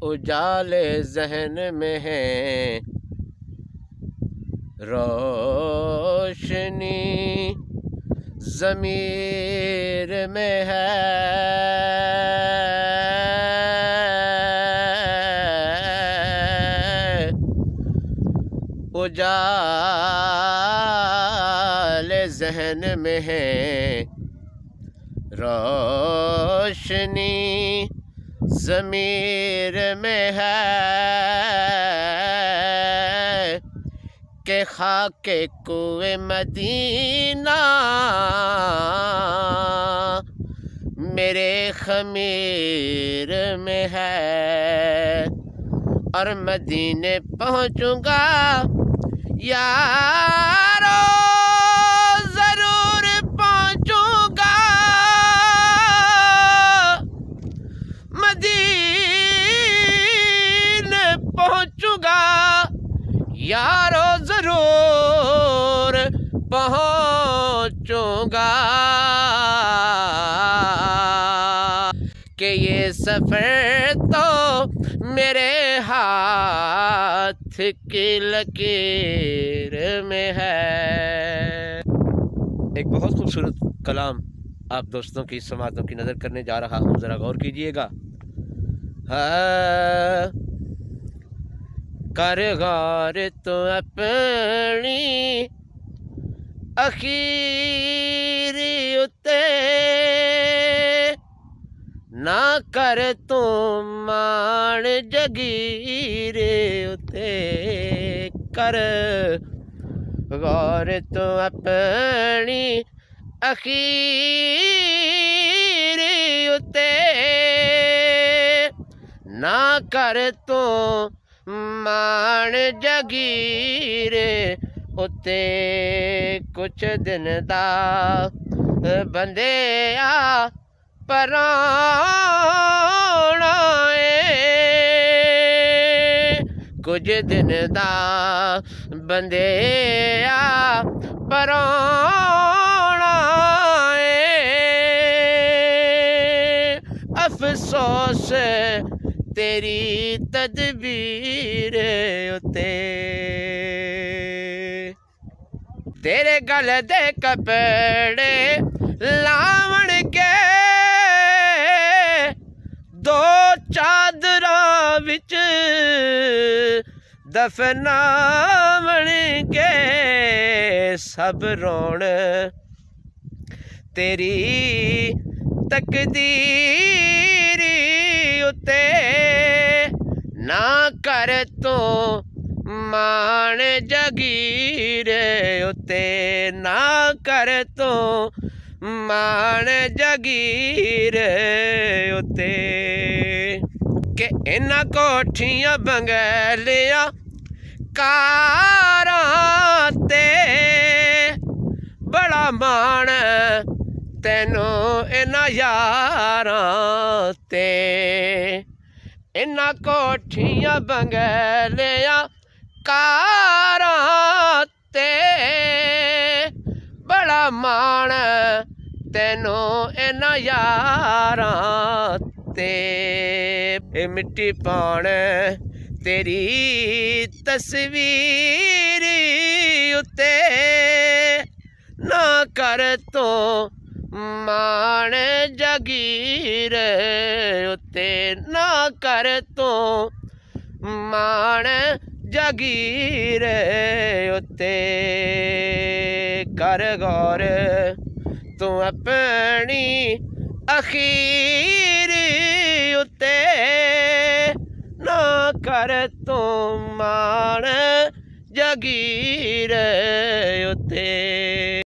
उजाले जहन में है रोशनी, ज़मीर में है उजाले जहन में है रोशनी, ज़मीर में है के खाके कुए मदीना मेरे ख़मीर में है। और मदीने पहुँचूँगा यारो, ज़रूर पहुँचूँगा, मदीने पहुँचूँगा यारो, ज़रूर पहुँचूँगा। कि ये सफ़र तो मेरे हाथ की लकीर में है। एक बहुत खूबसूरत कलाम आप दोस्तों की समातों की नज़र करने जा रहा हूँ, ज़रा गौर कीजिएगा। कर गौर तो अपनी अखीरी उते, ना कर तू मान जगीरे उते। कर गौर तो अपनी अखीरी उते, ना कर तू मान जगीरे उते। कुछ दिन दा बंदे आ पराना कुछ दिन दा बंदे आ पराना अफसोस तेरी तदबीर उते। तेरे गल दे कपड़े लावण के दो चादरा विच दफनावण के सब रोण तेरी तकदीरी उते। ना कर तो मान जगीर उते, ना कर तो मान जगीर उते। के इन्ना कोठियां बंगलियां कारां ते बड़ा मान तैनू इन्ना यारां ते। इन्ना कोठियां बंगलियां कारां ते बड़ा मान तैनू इन्ना यारां ते। ए मिट्टी पाण तेरी तस्वीर उते, ना कर तो मान जगीर उते, ना कर तो मान जगीर उते। कर गौर तू अपनी अखीरी उते, ना कर तू मान जगीर उते।